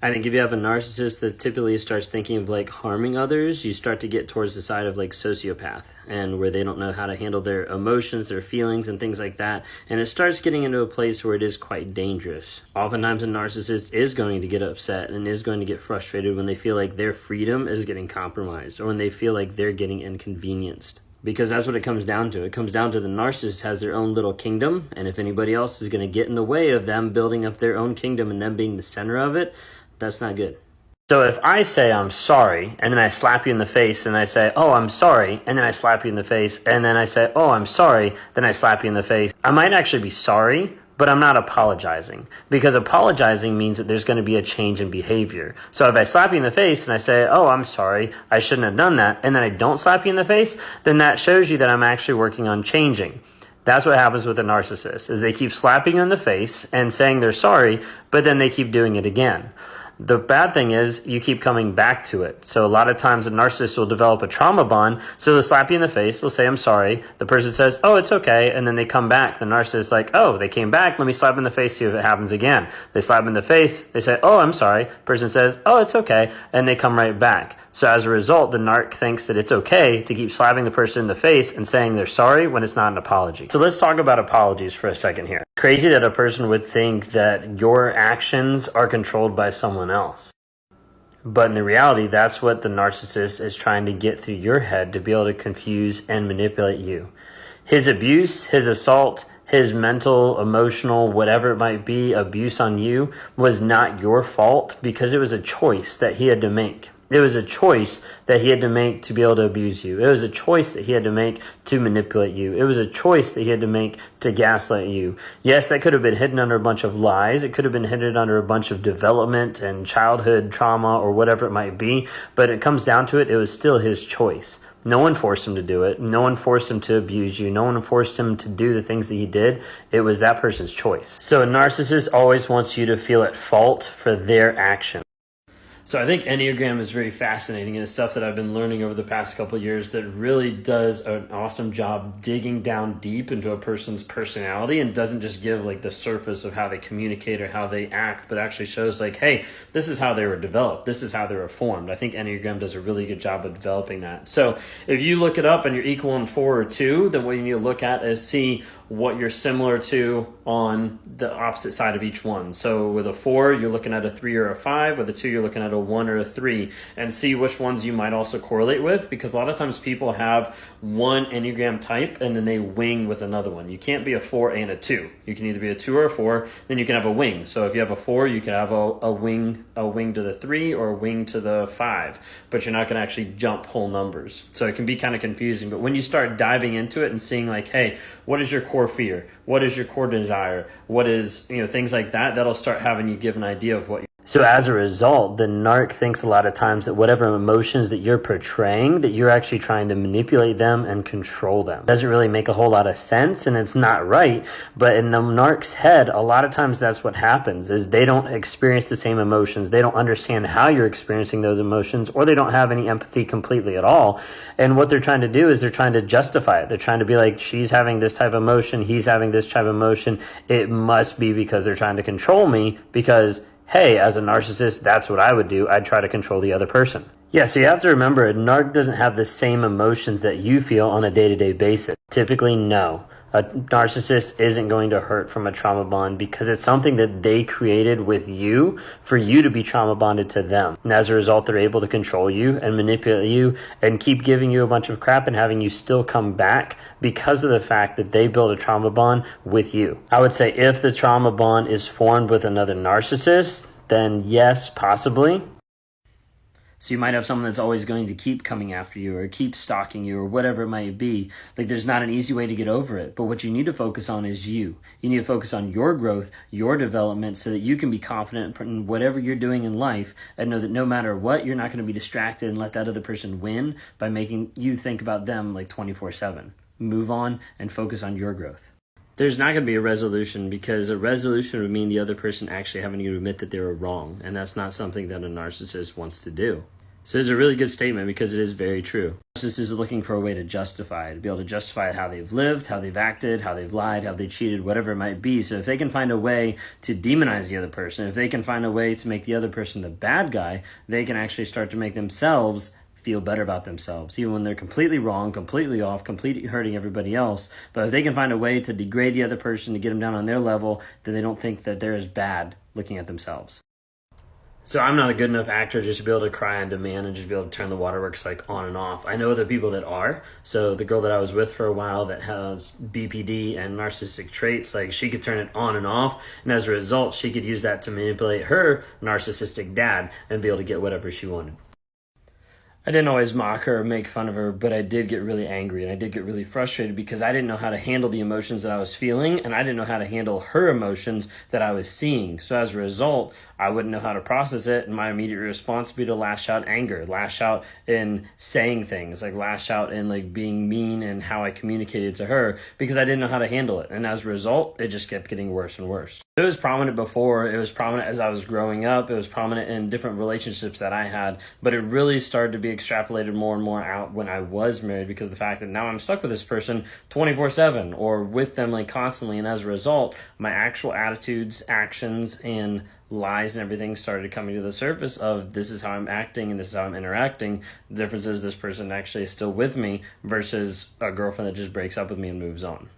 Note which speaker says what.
Speaker 1: I think if you have a narcissist that typically starts thinking of like harming others, you start to get towards the side of like sociopath, and where they don't know how to handle their emotions, their feelings, and things like that. And it starts getting into a place where it is quite dangerous. Oftentimes, a narcissist is going to get upset and is going to get frustrated when they feel like their freedom is getting compromised, or when they feel like they're getting inconvenienced. Because that's what it comes down to. It comes down to the narcissist has their own little kingdom, and if anybody else is going to get in the way of them building up their own kingdom and them being the center of it, that's not good. So if I say I'm sorry, and then I slap you in the face, and I say, oh, I'm sorry, and then I slap you in the face, and then I say, oh, I'm sorry, then I slap you in the face, I might actually be sorry, but I'm not apologizing, because apologizing means that there's going to be a change in behavior. So if I slap you in the face and I say, oh, I'm sorry, I shouldn't have done that, and then I don't slap you in the face, then that shows you that I'm actually working on changing. That's what happens with a narcissist, is they keep slapping you in the face and saying they're sorry, but then they keep doing it again. The bad thing is you keep coming back to it. So a lot of times a narcissist will develop a trauma bond. So they'll slap you in the face. They'll say, I'm sorry. The person says, oh, it's okay. And then they come back. The narcissist is like, oh, they came back. Let me slap in the face, see if it happens again. They slap in the face. They say, oh, I'm sorry. The person says, oh, it's okay. And they come right back. So as a result, the narc thinks that it's okay to keep slapping the person in the face and saying they're sorry when it's not an apology. So let's talk about apologies for a second here. Crazy that a person would think that your actions are controlled by someone else. But in the reality, that's what the narcissist is trying to get through your head to be able to confuse and manipulate you. His abuse, his assault, his mental, emotional, whatever it might be, abuse on you was not your fault, because it was a choice that he had to make. It was a choice that he had to make to be able to abuse you. It was a choice that he had to make to manipulate you. It was a choice that he had to make to gaslight you. Yes, that could have been hidden under a bunch of lies. It could have been hidden under a bunch of development and childhood trauma or whatever it might be. But it comes down to it, it was still his choice. No one forced him to do it. No one forced him to abuse you. No one forced him to do the things that he did. It was that person's choice. So a narcissist always wants you to feel at fault for their action. So I think Enneagram is very fascinating, and it's stuff that I've been learning over the past couple of years that really does an awesome job digging down deep into a person's personality, and doesn't just give like the surface of how they communicate or how they act, but actually shows like, hey, this is how they were developed. This is how they were formed. I think Enneagram does a really good job of developing that. So if you look it up and you're equal in 4 or 2, then what you need to look at is see what you're similar to on the opposite side of each one. So with a 4, you're looking at a 3 or a 5. With a 2, you're looking at a 1 or a 3, and see which ones you might also correlate with, because a lot of times people have one Enneagram type and then they wing with another one. You can't be a 4 and a 2. You can either be a 2 or a 4, then you can have a wing. So if you have a 4, you can have a wing to the 3 or a wing to the 5, but you're not going to actually jump whole numbers. So it can be kind of confusing. But when you start diving into it and seeing like, hey, what is your core fear? What is your core desire? What is, things like that, that'll start having you give an idea of what you. So as a result, the narc thinks a lot of times that whatever emotions that you're portraying, that you're actually trying to manipulate them and control them. It doesn't really make a whole lot of sense, and it's not right. But in the narc's head, a lot of times that's what happens, is they don't experience the same emotions. They don't understand how you're experiencing those emotions, or they don't have any empathy completely at all. And what they're trying to do is they're trying to justify it. They're trying to be like, she's having this type of emotion, he's having this type of emotion. It must be because they're trying to control me, because hey, as a narcissist, that's what I would do. I'd try to control the other person. Yeah, so you have to remember, a narc doesn't have the same emotions that you feel on a day-to-day basis. Typically, no. A narcissist isn't going to hurt from a trauma bond, because it's something that they created with you for you to be trauma bonded to them. And as a result, they're able to control you and manipulate you and keep giving you a bunch of crap and having you still come back because of the fact that they built a trauma bond with you. I would say if the trauma bond is formed with another narcissist, then yes, possibly. So you might have someone that's always going to keep coming after you or keep stalking you or whatever it might be. Like, there's not an easy way to get over it. But what you need to focus on is you. You need to focus on your growth, your development, so that you can be confident in whatever you're doing in life, and know that no matter what, you're not going to be distracted and let that other person win by making you think about them like 24/7. Move on and focus on your growth. There's not going to be a resolution, because a resolution would mean the other person actually having to admit that they were wrong, and that's not something that a narcissist wants to do. So it's a really good statement because it is very true. Narcissist is looking for a way to justify it, to be able to justify how they've lived, how they've acted, how they've lied, how they cheated, whatever it might be. So if they can find a way to demonize the other person, if they can find a way to make the other person the bad guy, they can actually start to make themselves feel better about themselves, even when they're completely wrong, completely off, completely hurting everybody else. But if they can find a way to degrade the other person, to get them down on their level, then they don't think that they're as bad looking at themselves. So I'm not a good enough actor just to be able to cry on demand and just be able to turn the waterworks like on and off. I know other people that are. So the girl that I was with for a while that has BPD and narcissistic traits, like she could turn it on and off. And as a result, she could use that to manipulate her narcissistic dad and be able to get whatever she wanted. I didn't always mock her or make fun of her, but I did get really angry and I did get really frustrated because I didn't know how to handle the emotions that I was feeling, and I didn't know how to handle her emotions that I was seeing. So as a result, I wouldn't know how to process it, and my immediate response would be to lash out anger, lash out in saying things, like lash out in like being mean and how I communicated to her, because I didn't know how to handle it. And as a result, it just kept getting worse and worse. It was prominent before, it was prominent as I was growing up, it was prominent in different relationships that I had, but it really started to be extrapolated more and more out when I was married, because of the fact that now I'm stuck with this person 24/7 or with them like constantly, and as a result, my actual attitudes, actions, and lies and everything started coming to the surface of this is how I'm acting and this is how I'm interacting. The difference is this person actually is still with me versus a girlfriend that just breaks up with me and moves on.